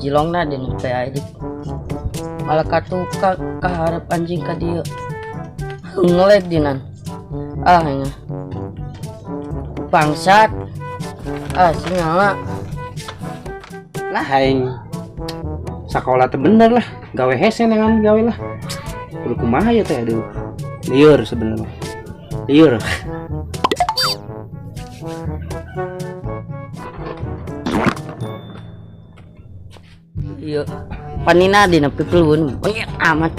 Jilong na din kay adik. Malah katuka kaharap anjing ka dia. Ngelag dinan. Nya. Bangsat. Sinyala. Lah aing sekolah teh bener lah, gawe hese dengan gawe lah. Kudu kumaha ya teh aduh. Liur sebenarnya. Liur. Iya. Panina dina pipilun. Monyet amat.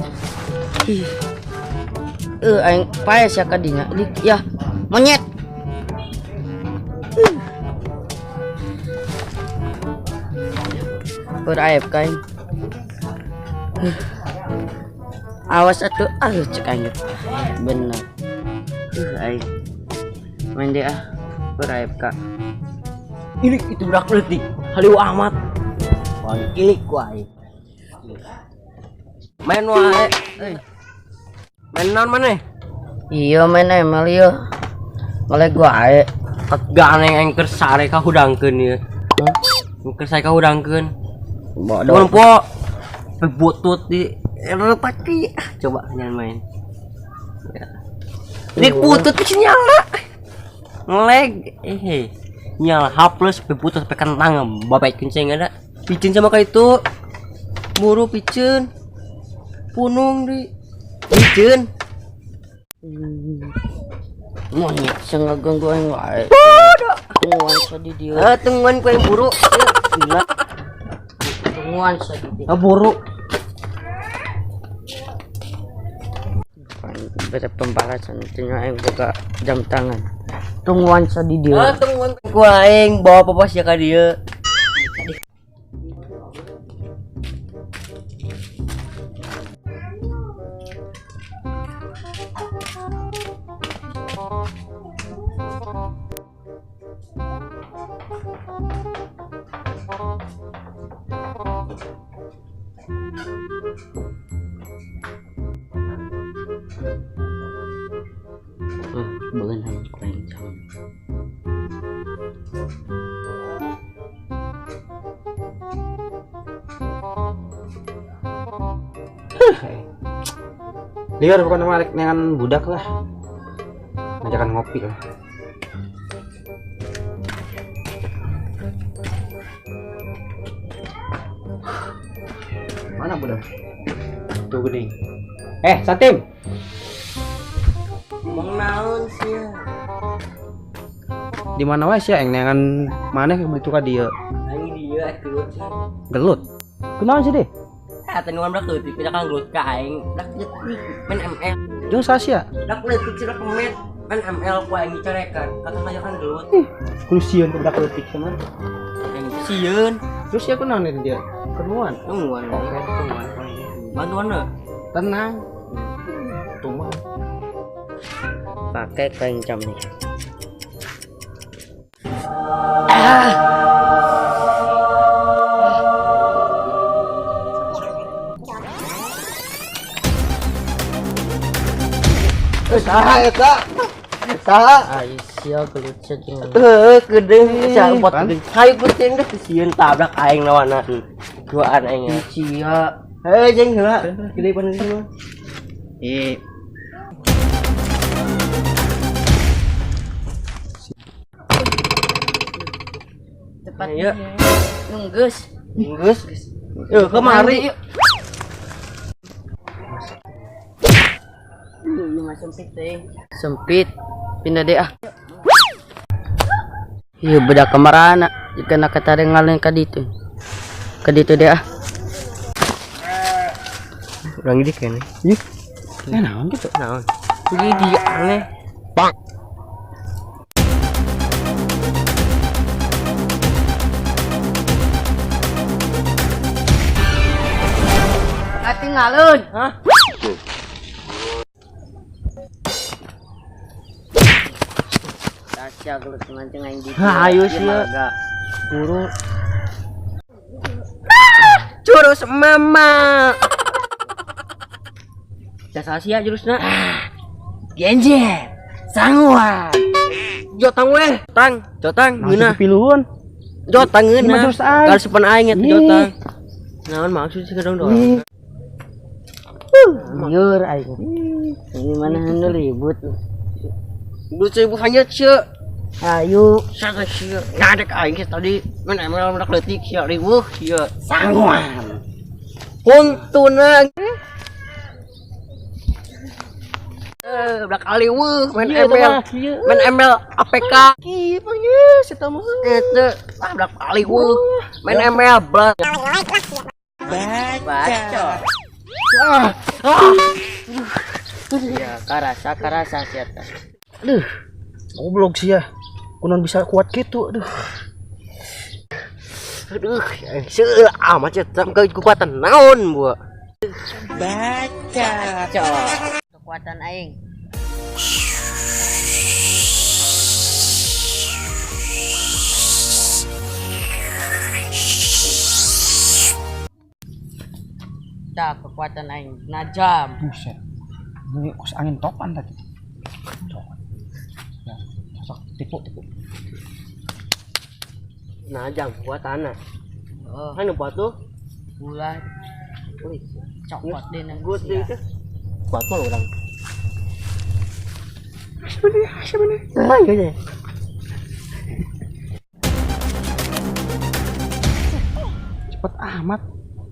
Aing pae sia kadinya. Ya, monyet. Berayap kain. Awas atuh, cek aing. Bener. Aing. Main deh berayap kak. Ini itu budak leutik. Haliu amat. Kilik wae. Main wae. Main naon maneh? Iya main ML ieu. Ngelag wae. Teganeng engker sare ka hudangkeun ieu. Engker sare ka hudangkeun. Bodoh. Po butut di pati. Coba jangan main. Dik butut di nyala. Ngelag. Nyala H+ butut sampai kentang babait kencing ada. Picen sama kayak itu. Buru picen. Punung di picen. Monyet sing ngaganggu aing wae. Tungguan sa di dieu. Tungguan ku yang buru. Gila. Tungguan sa di dieu. Buru. Beda pembalasan tinggal aing boga jam tangan. Tungguan sa di dieu. Tungguan ku aing bawa papa sia ka dieu. Beun hayang ku aing jam. Liur bukan malik dengan budak lah. Ngajakan ngopi lah. Mana budak? Tuh gede. Satim. Mau naon sih? Di mana wae sia eng dengan maneh beli tuh ka dieu. Aing dieu gelut. Gelut. Kunaon sih deh? Tenuan dak leutik kita kan gelut ka aing. Dak leutik main ML. Jeung sasia. Dak leutik sih dak main ML ku aing dicarekan. Kata saya kan gelut. Kudu sieun budak leutik sama. Aing sieun. Terus ya kunaon dia? Kenuan. Tungguan. Bantuan na. Tenang. Tunggu. Pakai kain jam nih. Saha eta? Saha? Sia gelut jeung. Gede sampot gede. Hayu penting deh sieun tabrak aing lawan duaan aing. Cia. Jeung heula. Gede pan ieu. Cepat ya. Nunggus. Kemari yuk. Sempit. Pindah deh Iya beda kamarana jika nak katarengalan ka ditu. Ka ditu deh Urang ini kene. Naon gitu? Naon? Ini dia aneh. Bang. Katinggalun. Hah? Tasya gelut mancing aing di. Ayo sih. Buru. Jurus mama. Jasa sia jurusna. Genjer. Sanguan. Jotang weh. Jotang, geunah. Piluhun. Jotang Lima ngeuna. terus aing. Kalau sepan aing eta jotang. Naon maksud sih kadang doang. Liur aing. Ini mana hendak ribut. Lucu ibu hanya cie. Ayo Sangat cie. Ngadek aing ke tadi main ML mendak leutik cie riweuh cie. sangguan. Puntuna. Belak kali weuh main ML. Main ML APK. Kieu panggil si tamu. Itu belak kali weuh. Main ML blak. Baca. Ya karasa sia teh. Aduh, goblok sih ya. Kunon bisa kuat gitu, aduh. Aduh, seueuh amat cenah sampai kekuatan naon bu. Baca. Kekuatan aing. Kekuatan aing najam. Buset. Ini kos angin topan tadi. Ya, sok tipu. Nah jam kekuatan Oh, anu batu bulan. Wih, cokot deh nang. good deh itu batu lo orang Sebenarnya. Cepet amat.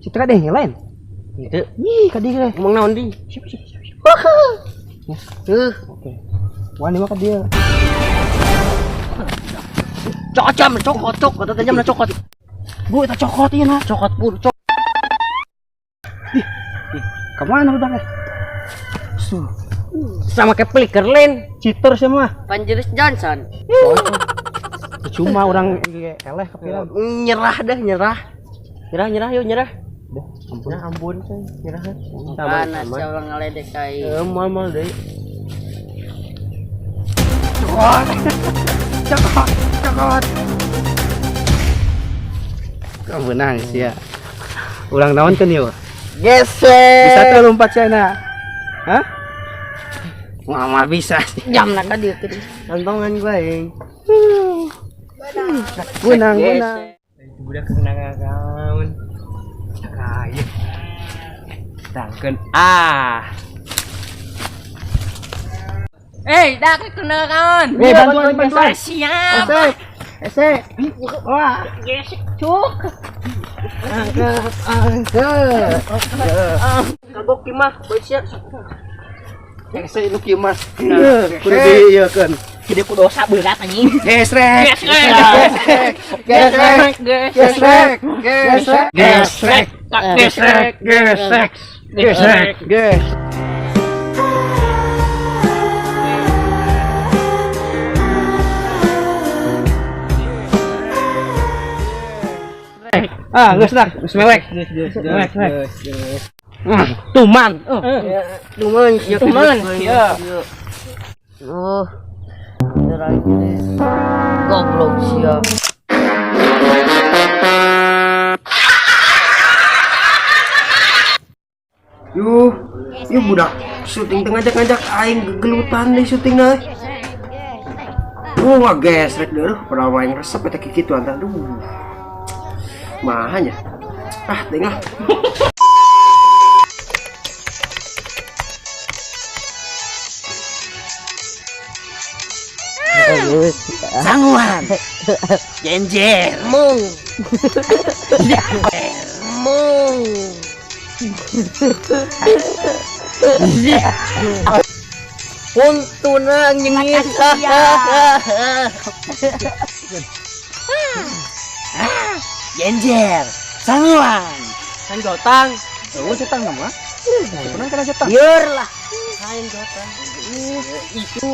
Situ ada yang lain. itu Ih, kadi deh. ngomong naon di Oke. Wani mah dia. cokot kata jam cokot Bu, itu cokot ieu nah. cokot pur cok Kemana udah eh? sama kayak flicker lain Cheater semua. Panjeris Johnson. Cuma orang eleh kepikiran. nyerah yuk nyerah ampun say nyerah Panas siapa ngeledek kayak. mal deh Cokot. Kamu menang sih ya. Ulang tahun kan yuk. gesek Bisa tuh lompat sana. Hah? Mama bisa sih. Jam nak dia ke dia. tontongan gue yang Menang. budak kena kawan kaya tangken Dah kena kawan. Bantuan. Siap. Esek. Wah. Cuk. Angkat. kagok timah baik Esek lu kieu mas. Kudu dieukeun. Jadi ku dosa berat anjing. Gesrek. Gesrek. Ah, geus dah, geus mewek. Tuman. tuman Ya. Oh. Goblok siap. Yuh budak syuting tengah ngajak aing gelutan deh syuting deh. Wah gesrek deh, pernah main resep eta kitu anta. Mahanya. Tengah. Sangguan. Jenjer. Mung. Puntuna nyengit. Genjer. Sangguan. Kan jotang. Oh, cetang nama. Pernah kena cetang. Biar lah. Kain jotang. Itu.